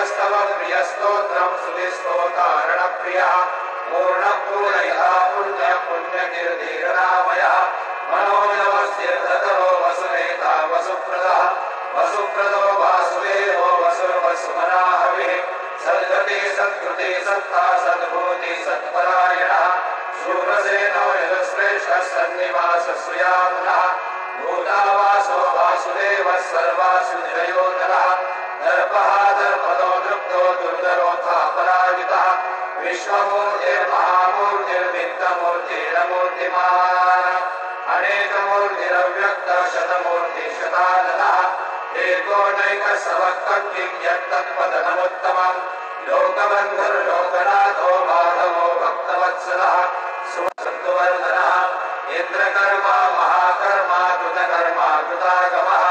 प्रियस्तव प्रियस्तोत्रं सुधिस्तोतारणप्रियः पूर्णपूरयः पुण्यपुण्यकीर्तिरनामयः मनोजवस्तीर्थधरो वसुनेता वसुप्रदः वसुप्रदो वासुदेवो वसुमनाहविः सद्गति सत्कृति सत्ता सद्भूति सत्परायणः शूरसेनो यजुश्रेष्ठः सन्निवासश्रियामुनः भूतावासो वासुदेवः सर्वासुनिरयोधनः दर्पः दर्पदो दृप्तो दुर्धरोऽथापराजितः विश्वमूर्तिर्महामूर्तिर्वित्तमूर्तिरमूर्तिमान् अनेकमूर्तिरव्यक्तः शतमूर्तिः शताननः एकोनैकसवक्किं यत्तत्पदनमुत्तमम् लोकबन्धुर्लोकनाथो माधवो भक्तवत्सलः सुवर्धनः इन्द्रकर्मा महाकर्मा कृतकर्मा कृतागमः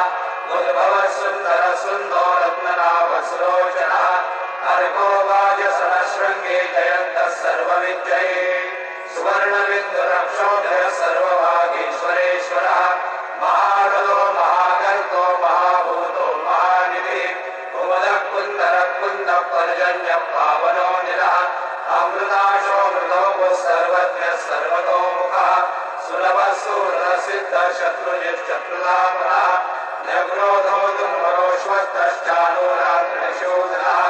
उद्भवः सुन्दरः सुन्दो रत्ननाभसुलोचनः अर्को वाजसनशृङ्गे जयन्तः सर्वविद्यये सुवर्णबिन्दुरक्षोदयः सर्वभागीश्वरेश्वरः महारथो महाकर्तो महाभूतो महानिधिः कुमुदः कुन्दरः कुन्दः पर्जन्यः पावनो निलः अमृताशोऽमृतोः सर्वज्ञः सर्वतोमुखः सुलभः सुहृदः सिद्धः शत्रुजिश्चत्रुतापनः न्यग्रोधो दुर्मरोश्वस्तश्चानूरात्रिशूदनः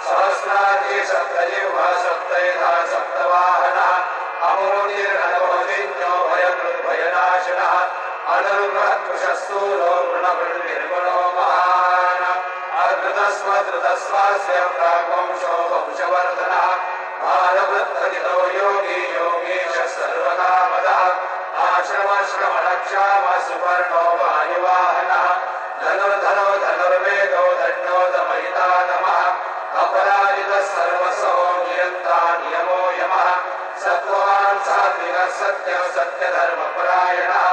सहस्रार्थे सप्तजिह्वः सप्तैधा सप्तवाहनः अमूर्तिर्नभोजिन्यो भयकृद्भयनाशनः अनुर्बृहत्कृशस्तूलो गुणवृन्निर्गुणो महान् अधृतस्वधृतस्वास्य प्राग्वंशो वंशवर्धनः भारवृद्धजितो योगी योगीशः सर्वकामदः आश्रमश्रमणक्षामः सुपर्णो वायुवाहनः धनुर्धरो धनुर्वेदो दण्डो दमयितातमः अपराजितः सर्वसो नियन्ता नियमो यमः सत्त्ववान् सात्विकः सत्यः सत्यधर्मपरायणः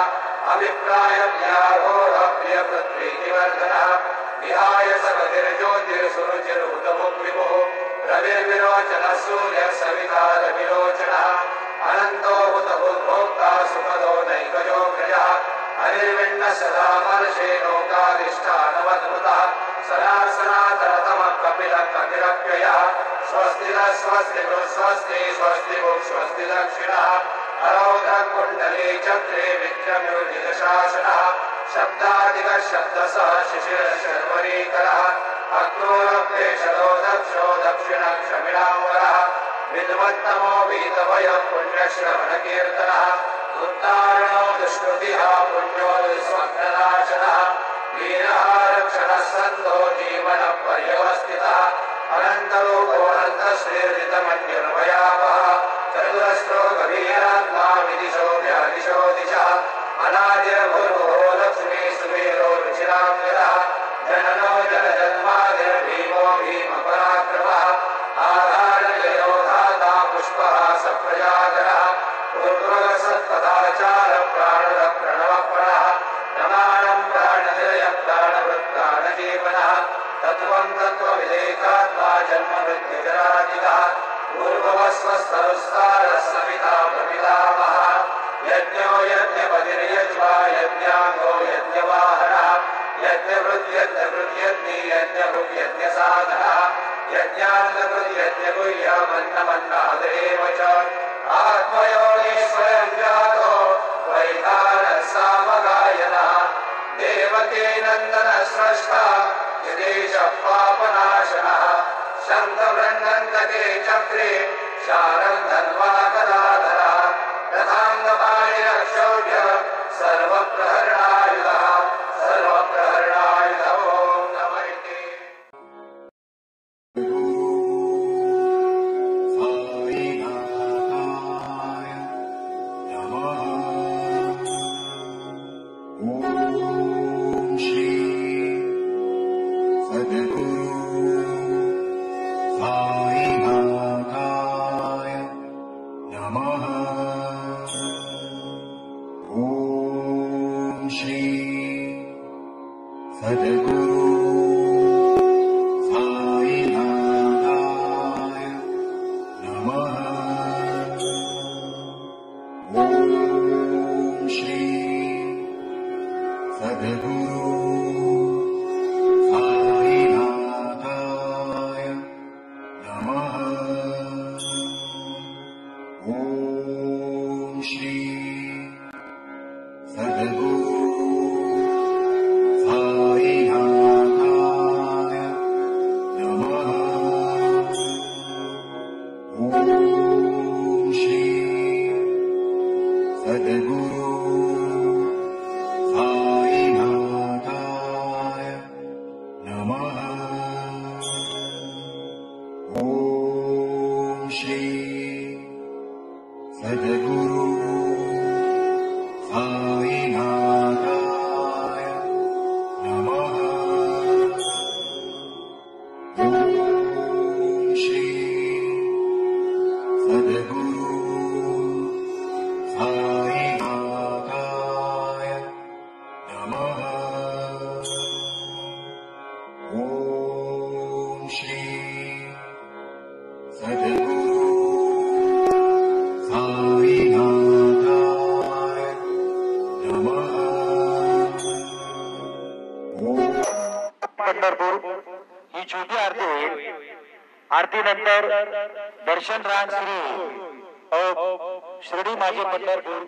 अभिप्रायज्ञाघोरः प्रियपृथ्वीतिवर्धनः विहाय सगतिर्ज्योतिर्सुरुचिर्हुतमुग्विभुः रविर्विरोचनः सूर्यः सविता रविलोचनः अनन्तो हुतभुर्भोक्ता सुखदो नैकजोग्रजः अनिर्विण्णः सदा मर्षे लोकाधिष्ठानवद्भुतः सनातनतमः कपिलः कपिलप्ययः स्वस्तिनः स्वस्ति स्वस्ति स्वस्ति स्वस्ति दक्षिणः अरौधः कुण्डली चक्रे विक्रम्योजितशासनः शब्दादिकः शब्दसः शिशिरः शर्वरीकरः अक्रूरप्रेषदो दक्षो दक्षिणः क्षमिणाम्बरः विद्वत्तमो वीतभयः पुण्यश्रवणकीर्तनः उत्तारणो दुष्कृतिः पुण्यो दुःस्वप्ननाशनः वीरः रक्षणः सन्तो जीवनः पर्यवस्थितः अनन्तरूपोऽनन्तश्रीर्जितमन्युर्भयापः चतुरस्रो गभीरात्मा विदिशो व्यादिशो दिशः अनादिर्भुर्भुवो लक्ष्मी सुवीरो रुचिराम्यरः जननो जनजन्मादिर्भीमो भीमपराक्रमः आधारजयो धाता पुष्पः सप्रजागरः पूर्वसत्पदाचारः प्राणः प्रणवप्रणः प्रमाणं प्राणनिलयः प्राणवृत्प्राणजीवनः तत्त्वं तत्त्वविदेकात्मा जन्ममृत्युजरादिकः पूर्ववस्वस्तरुस्तारः सविता प्रपितामहः यज्ञो यज्ञपतिर्यज्वा यज्ञाङ्गो यज्ञवाहनः यज्ञभृद्यज्ञभृद्यज्ञी यज्ञभुग्यज्ञसाधनः यज्ञाङ्गकृद्यज्ञगुह्यमन्नमन्नादेव च आत्मयोगीश्वरं जातो वैखानः सामगायनः देवकी नन्दनः स्रष्टा यदेशः पापनाशनः शङ्खबृन्नन्दके चक्रे शारं धन्वा गदाधरः रथाङ्गपाणिरक्षौभ्यः सर्वप्रहरणायुधः सर्वप्रहरणायुधः ॐ नमः सद्गुरु साईनाथाय ओम श्री सद्गुरु साईनाथाय नमः। पंढरपूर ही छोटी आरती होईल. आरतीनंतर दर्शन रांग श्री माझे पंढरपुर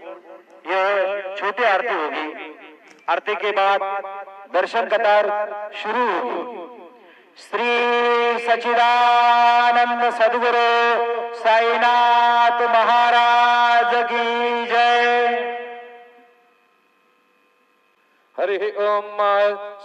यह छोटी आरती होगी. आरती के बाद दर्शन कतार शुरू होगी. श्री सच्चिदानंद सद्गुरु साईनाथ महाराज की जय. हरि ओम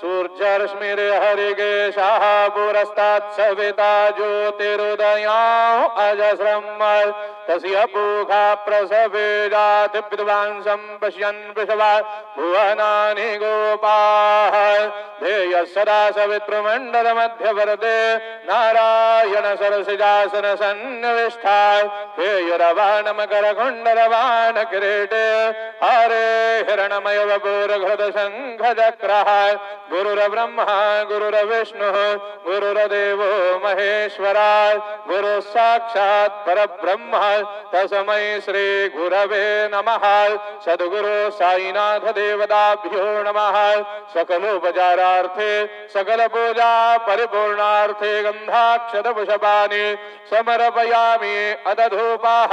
सूर्यरश्मिर्हरिगे शाहपुरस्तात् सविता ज्योतिरुदया अजस्रम् तस्य पूखा प्रसवे जाति विद्वांसं पश्यन् वृषभा भुवनानि गोपाः ध्येय सदा सवितृमण्डलमध्यवर्ते नारायण सरसिजासन सन्निविष्टा हेयरवाणमकरकुण्डलवाण किरीटे हरे हिरणमय वपुरघृत शङ्खचक्रः गुरुर्ब्रह्मा गुरुर्विष्णुः गुरुर्देवो महेश्वरा गुरुः साक्षात् परब्रह्म तस्मै श्री गुरवे नमः. सद्गुरु साईनाथ देवताभ्यो नमः. सकलोपचारार्थे सकल पूजा परिपूर्णार्थे गंधाक्षत पुष्पाणि समर्पयामि अदधूपाः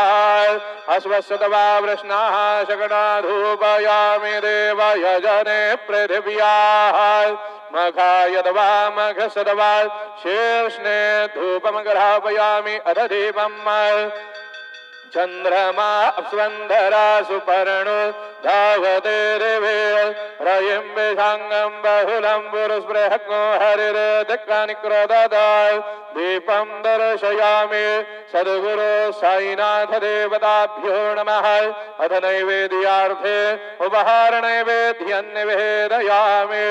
अश्वत्थवा वृष्णाः शकटाधूपयामि देवाय जने पृथिव्याः मघायदवा मघसदवा शीर्ष्णे धूपमग्रापयामि अदधीपम् चंद्रमा स्वंधरा सुपर्णो धावते दिवे रयिं विषांगं बहुलं पुरुस्पृहको हरिर्दिक्कानिक्रोददाय दीपं दर्शयामि. सद्गुरु साईनाथ देवताभ्यो नमः. अथ नैवेद्यार्थे उपहार नैवेद्यं निवेदयामि.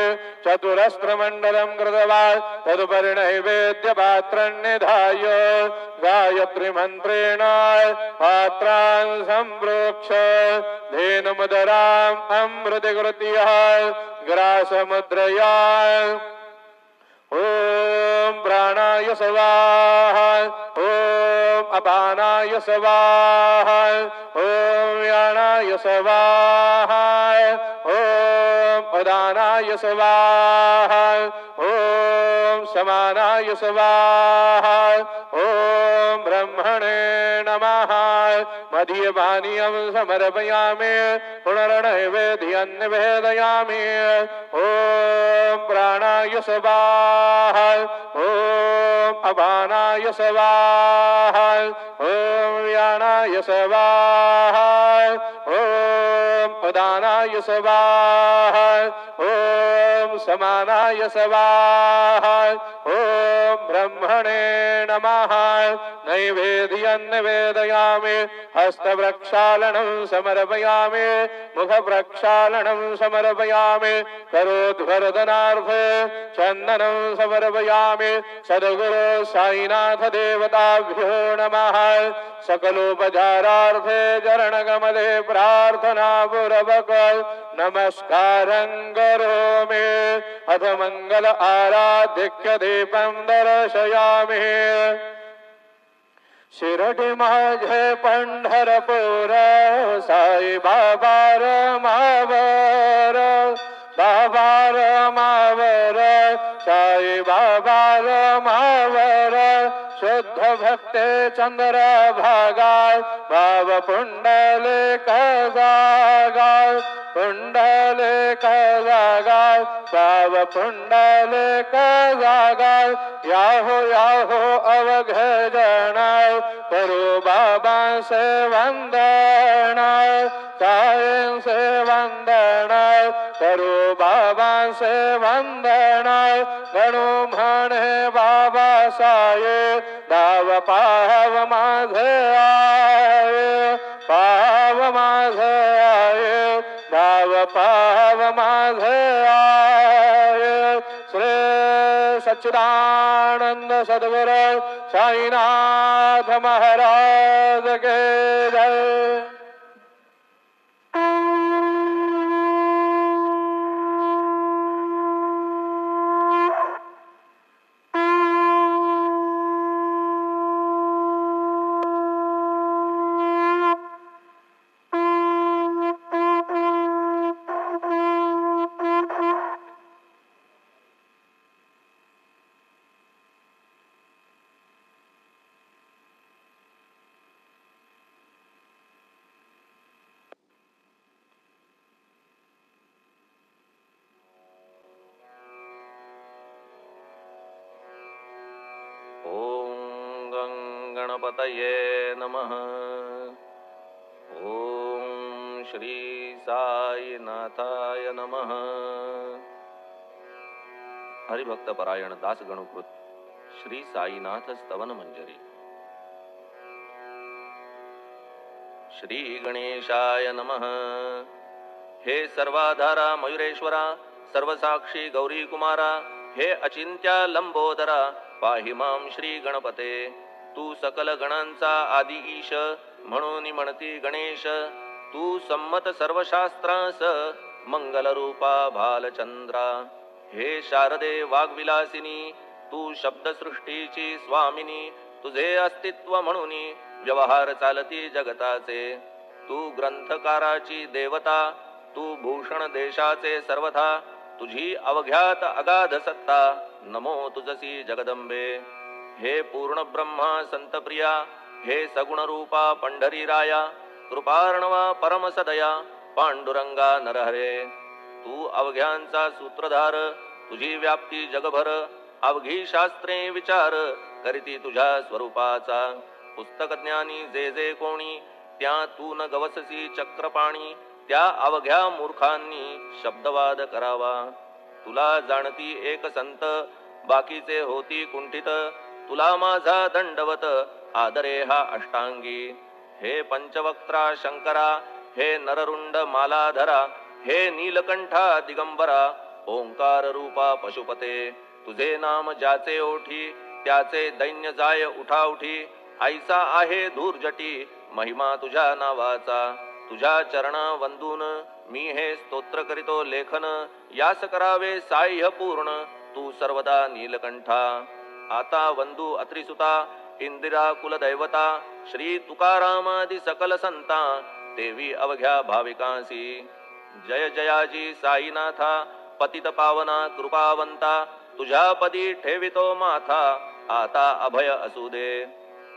चतुरस्त्रमण्डलं कृत्वा तदुपरि नैवेद्यपात्रं निधाय गायत्री मंत्रेण पात्रान् सम्प्रोक्ष धेनुमुदराम् अमृतकृत्य ग्रासमुद्रया ओम प्राणाय स्वाहा ओम अपानाय स्वाहा ओम व्यानाय स्वाहा ओम उदानाय स्वाहा ओम समानाय स्वाहा ओम ब्रह्मणे नमः. मध्यपानीयं समर्पयामि पुनर्नैवेद्यं निवेदयामि. ओम प्राणाय स्वाहा ओम अपानाय स्वाहा ओम व्यानाय स्वाहा ओम उदानाय स्वाहा ओम समानाय स्वाहा ओम ब्रह्मणे नमः. नैवेद्यं निवेदयामि. हस्तप्रक्षालनं समर्पयामि. मुखप्रक्षालनं समर्पयामि. करोद्वर्धनार्थे चन्दनं समर्पयामि. सद्गुरु साईनाथ देवताभ्यो नमः. सकलोपचारार्थे चरणकमले प्रार्थना पूर्वक नमस्कारं करोमि. अथ मंगल आराध्यक्य दीपं दर्शयामि. शिरडी माझे पंढरपूर साई बाबा रमावर बाबा रमावर साई बाबा रमावर शुद्ध भक्ते चंद्र भागा भाव पुंडलिक जागा पुंडलिक जागा भाव पुंडलिक जागा याहो याहो अवघ जन करो बाबा से वंदन साईं से वंदन करो बाबा से वंदन गणो म्हणे बाबा साये दाव पाव माझे आये पाव माझे आये दाव पाव माझे आये. श्री सच्चिदानंद सद्गुरु साईनाथ महाराज के जय. ओम गणपतये नमः. ओम श्री साईनाथाय नमः. हरिभक्त परायण दास गणुकृत श्री साईनाथ स्तवन मंजरी. श्री गणेशाय नमः. हे सर्वाधारा मयुरेश्वरा, सर्वसाक्षी गौरी कुमारा, हे अचिंत्या लंबोदरा, पाहि मां श्री गणपते. तू सकल गणांचा आदि ईश, म्हणून म्हणती गणेश. तू संमत सर्व शास्त्रांस, मंगल रूपा भालचंद्रा. हे शारदे वाग्विलासिनी, तू शब्दसृष्टीची स्वामिनी. तुझे अस्तित्व म्हणून व्यवहार चालती जगताचे. तू ग्रंथकाराची देवता, तू भूषण देशाचे सर्वथा. तुझी अवघ्यात अगाध सत्ता, नमो तुझसी जगदंबे. हे पूर्ण ब्रह्मा संतप्रिया, हे सगुण रूपा पंढरी राया. कृपार्णवा परम सदया, पांडुरंगा नरहरे. तू अवघ्यांचा सूत्रधार, तुझी व्याप्ती जगभर. अवघी शास्त्रे विचार करीती तुझ्या स्वरूपाचा. पुस्तक ज्ञानी जे जे कोणी, त्या तू न गवससी चक्रपाणी. त्या अवघ्या मूर्खांनी शब्दवाद करावा. तुला जाणती एक संत, बाकीचे होती कुंठित. तुला माझा दंडवत आदरे हा अष्टांगी. हे पंचवक्त्रा शंकरा, हे नररुंड मालाधरा. हे नीलकंठा दिगंबरा, ओंकार रूपा पशुपते. तुझे नाम ज्याचे ओठी, त्याचे दैन्य जाय उठाउठी. ऐसा आहे धूर्जटी, महिमा तुझ्या नावाचा. तुझ्या चरणा वंदून मी हे स्तोत्र करीतो लेखन. यास करावे साह्य पूर्ण, तू सर्वदा नीलकंठा. आता वंदू अत्रिसुता, इंदिरा कुलदैवता. श्री तुकारामादि सकल संता, देवी अवघ्या भाविकांसी. जय जयाजी साईनाथा, पतित पावना कृपावंता. तुझ्या पदी ठेवितो माथा, आता अभय असू दे.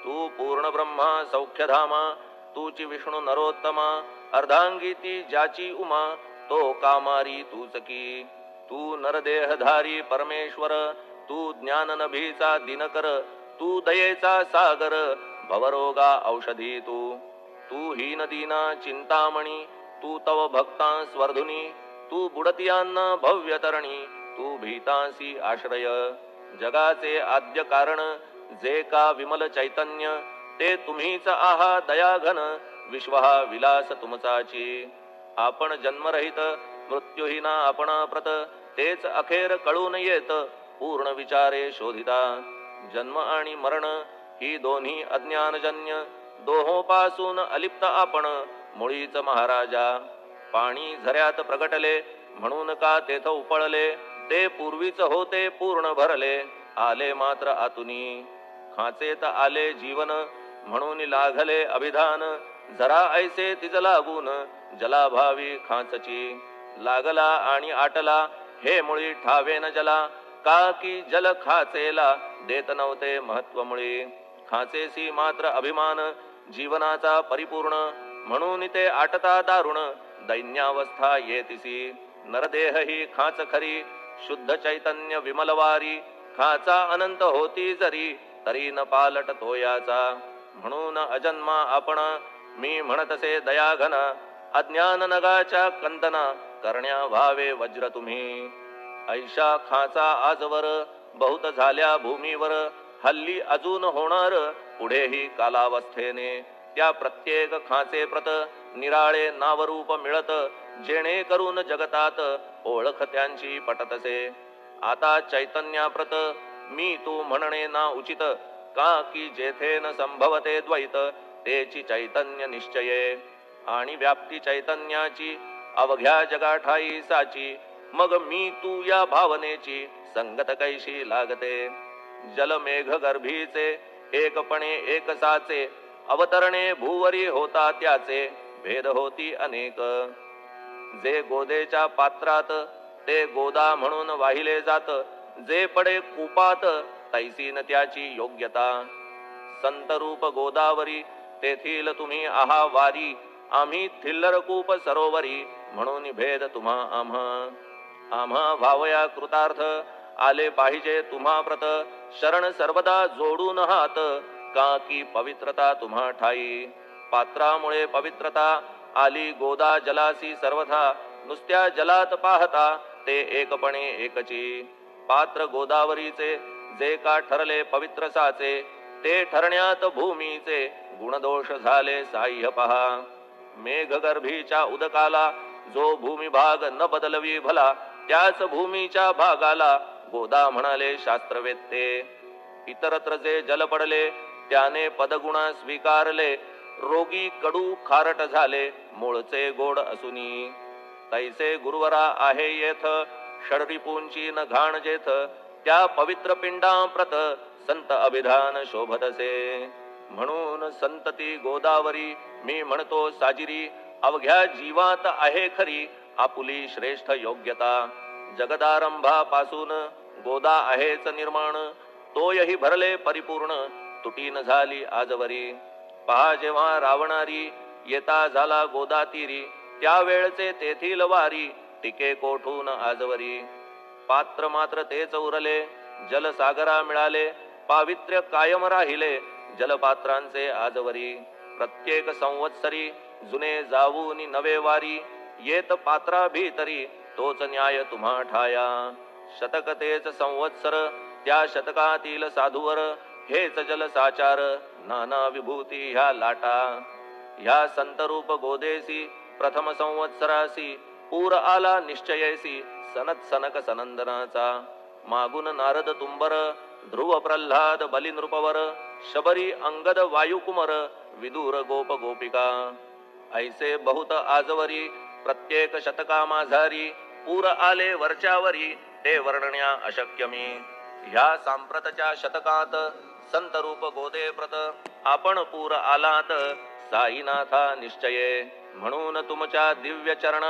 तू पूर्ण ब्रह्मा सौख्यधामा, तूची विष्णू नरोत्तमा. अर्धांगी ती ज्याची उमा, तो कामारी तूच की. तू नरदेहधारी परमेश्वर, तू ज्ञान नभीचा दिनकर. तू दयेचा सागर, भवरोगा औषधी तू. तू हीन दीना चिंतामणी, तू तव भक्ता स्वर्धुनी. तू बुडतियांना भव्य तरणी, तू भीतांसी आश्रय. जगाचे आद्य कारण, जे का विमल चैतन्य. ते तुम्हीच आहा दयाघन, विश्व हा विलास तुमचाची. आपण जन्मरहित मृत्यूहीना आपणा प्रत. तेच अखेर कळून येत, पूर्ण विचारे शोधिता. जन्म आणि मरण ही दोन्ही अज्ञानजन्य. दोहोपासून अलिप्त आपण, मुळीच महाराजा. पाणी झऱ्यात प्रगटले, म्हणून का तेथ उपळले. ते पूर्वीच होते पूर्ण भरले, आले मात्र आतुनी. खाचेत आले जीवन, म्हणून लागले अभिधान. जरा ऐसे तिज लागून, जलाभावी खाचची. लागला आणि आटला, हे मुळी ठावे न जला. का की जल खाचेला देत नव्हते महत्व मुळी. खाचेसी मात्र अभिमान, जीवनाचा परिपूर्ण. म्हणून ते आटता दारुण, दैन्यावस्था येतिसी. नरदेह ही खाच खरी, शुद्ध चैतन्य विमलवारी. खाचा अनंत होती जरी, तरी न पालट तोयाचा. म्हणून अजन्मा आपण, मी म्हणतसे दयाघन. अज्ञान नगाच्या कंदना, करण्या व्हावे वज्र तुम्ही. ऐशा खाचा आजवर, बहुत झाल्या भूमीवर. हल्ली अजून होणार, पुढेही कालावस्थेने. त्या प्रत्येक खाचे प्रत, निराळे नावरूप मिळत. जेणे करून जगतात, ओळख त्यांची पटतसे. आता चैतन्याप्रत, मी तू म्हणणे ना उचित. का की जेथे न संभवते द्वैत, तेची चैतन्य निश्चये. आणि व्याप्ती चैतन्याची, अवघ्या जगाठाई साची. मग मी तू या भावनेची, संगत कैशी लागते. जलमेघ गर्भीचे, एकपणे एक साचे. अवतरणे भूवरी होता त्याचे, भेद होती अनेक. जे गोदेच्या पात्रात, ते गोदा म्हणून वाहिले जात. जे पडे कूपात, तैसीन त्याची योग्यता. संतरूप गोदावरी, तेथील तुम्ही आहा वारी. आम्ही थिल्लर कूप सरोवरी, म्हणून भेद तुम्हा आम्हा. आम्हा भावया कृतार्थ, आले पाहिजे तुम्हा व्रत शरण सर्वदा जोडून हात का की पवित्रता तुम्हा ठाई पात्रामुळे पवित्रता आली गोदा जलासी सर्वथा नुसत्या जलात पाहता ते एकपणे एकची पात्र गोदावरीचे जे का ठरले पवित्र साचे ते ठरण्यात भूमीचे गुणदोष झाले साह्य पहा मेघगर्भीच्या उदकाला जो भूमिभाग न बदलवी भला त्याच भूमीच्या भागाला गोदा म्हणाले शास्त्रवेत्ते इतरत्र जे जल पडले त्याने पदगुणा स्वीकारले रोगी कडू खारट झाले मूळचे गोड असुनी तैसे गुरुवरा आहे येथ षडरिपूंची न घाण जेथ त्या पवित्र पिंडाप्रत संत अभिधान शोभतसे म्हणून संतती गोदावरी मी म्हणतो साजिरी अवघ्या जीवात आहे खरी आपुली श्रेष्ठ योग्यता जगदारंभापासून गोदा आहेच निर्माण तोयही भरले परिपूर्ण तुटीन झाली आजवरी पहा जेव्हा रावणारी येता झाला गोदा तीरी त्यावेळचे तेथील वारी टिके कोठून आजवरी पात्र मात्र तेच उरले जलसागरा मिळाले पावित्र्य कायम राहिले जलपात्रांचे आजवरी प्रत्येक संवत्सरी जुने जाऊनी नवे वारी येत पात्रा भीतरी तोच न्याय तुम्हा ठाया शतक तेच संवत्सर त्या शतकातील साधूवर हेच जल साचार नाना विभूती ह्या लाटा ह्या संतरूप गोदेसी प्रथम संवत्सरासी पूर आला निश्चयेसी सनत सनक सनंदनाचा मागून नारद तुंबर ध्रुव प्रल्हाद बली नृपवर शबरी अंगद वायुकुमर विदूर गोप गोपिका ऐसे बहुत आजवरी प्रत्येक शतका माझारी पूर आले वरच्यावरी ते वर्णण्या अशक्य मी ह्या सांप्रतच्या शतकात संत रूप गोदे प्रत आपण पूर आलात साईनाथा निश्चये म्हणून तुमच्या दिव्य चरण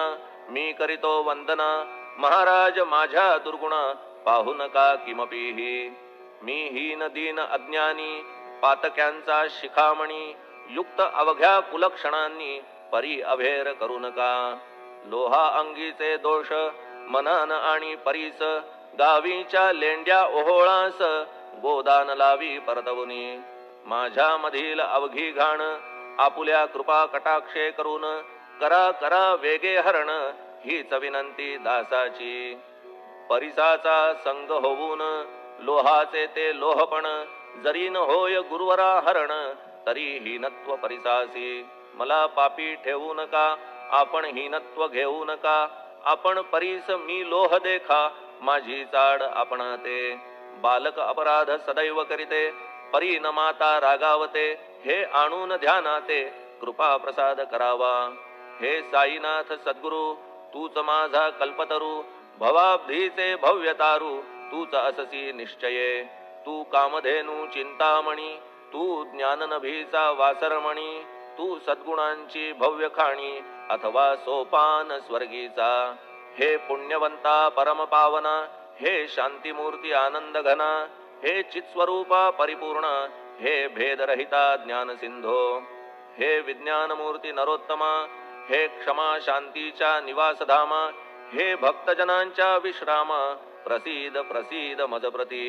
मी करीतो वंदना महाराज माझ्या दुर्गुण पाहू नका किमपीही मी हीन दीन अज्ञानी पातक्यांचा शिखामणी युक्त अवघ्या कुलक्षणांनी परी अभेर करू नका लोहा अंगीचे दोष मनान आणि परीस गावीच्या लेंड्या ओहोळास गोदान लावी परतवुनी माझ्या मधील अवघी घाण आपुल्या कृपा कटाक्षे करून करा करा वेगे हरण हीच विनंती दासाची परिसाचा संग होऊन लोहाचे ते लोहपण जरी न होय गुरुवरा हरण तरी हीनत्व परिसासी मला पापी ठेवू नका आपण हीनत्व घेऊ नका आपण परीस मी लोह देखा माझी चाड आपणाते बालक अपराध सदैव करीते परी न माता रागावते हे आणून ध्यानाते कृपा प्रसाद करावा हे साईनाथ सद्गुरु तूच माझा कल्पतरू भवाब्धीचे भव्यतारू तूच अससी निश्चये तू कामधेनू चिंतामणी तू ज्ञाननभीचा वासरमणी तू सद्गुणांची भव्य खाणी अथवा सोपान स्वर्गीचा हे पुण्यवंता परम पावना हे शांतीमूर्ती आनंद घना हे चित्स्वरूपा परिपूर्ण हे भेदरहिता ज्ञान सिंधो हे विज्ञानमूर्ती नरोत्तमा हे क्षमा शांतीच्या निवासधामा हे भक्तजनांच्या विश्राम प्रसीद प्रसीद मजप्रती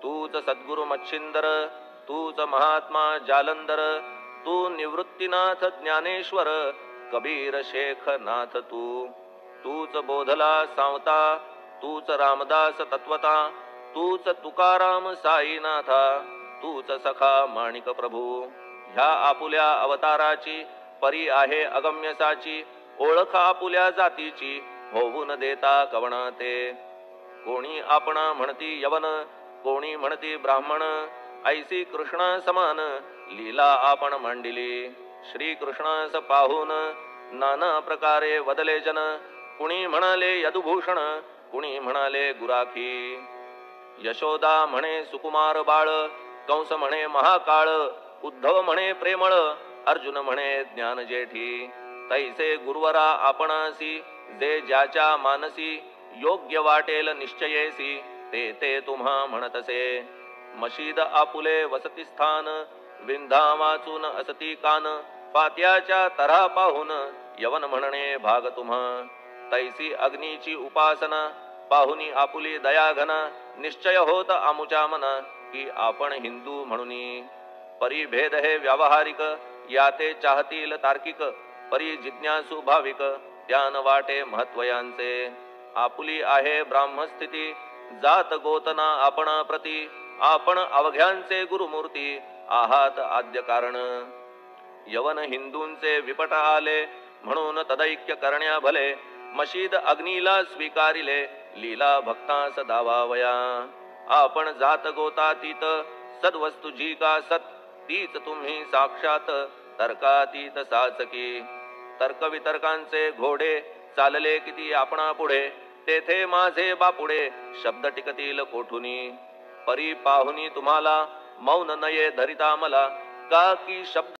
तूच सद्गुरु मच्छिंदर तूच महात्मा जालंधर तू निवृत्तीनाथ ज्ञानेश्वर कबीर शेख नाथ तूच बोधला सावता तूच रामदास तत्वता तूच तुकाराम साईनाथा तूच सखा माणिक प्रभू ह्या आपुल्या अवताराची परी आहे अगम्यसाची ओळख आपुल्या जातीची होऊन देता कवण ते कोणी आपणा म्हणती यवन कोणी म्हणती ब्राह्मण ऐसी कृष्णा समान लीला आपण मांडिली श्री कृष्णास पाहून नाना प्रकारे वदले जन कुणी म्हणाले यदुभूषण कुणी म्हणाले गुराखी यशोदा म्हणे सुकुमार बाळ कंस म्हणे महाकाळ उद्धव म्हणे प्रेमळ अर्जुन म्हणे ज्ञान जेठी तैसे गुरुवरा आपणासी जे ज्याच्या मानसी योग्य वाटेल निश्चयेसी ते ते तुम्हा म्हणतसे मशीद आपुले वसती स्थान विंधा वाचून असती कान पात्याच्या तरा पाहून यवन म्हणणे भाग तुम्हा तैसी अग्नीची उपासना पाहुनी आपुली दयाघन निश्चय होत आमुच्या मन की आपण हिंदू म्हणूनी परी भेद हे व्यावहारिक याते चाहतील तार्किक परी जिज्ञासू भाविक त्यान वाटे महत्व यांचे आपुली आहे ब्राह्मस्थिती जात गोतना आपण प्रती आपण अवघ्यांचे गुरुमूर्ती आहात आद्य कारण यवन हिंदूंचे विपट आले म्हणून तदैक्य करण्या भले मशीद अग्नीला स्वीकारिले लीला भक्तास दावावया आपण जात गोतातीत सद्वस्तु जी का सत तीच तुम्ही साक्षात तर्कातीत साचकी तर्कवितर्कांचे घोडे चालले किती आपणा पुढे तेथे माझे बापुडे शब्द टिकतील कोठुनी परी पाहुनी तुम्हाला मौन नये धरिता मला का की शब्द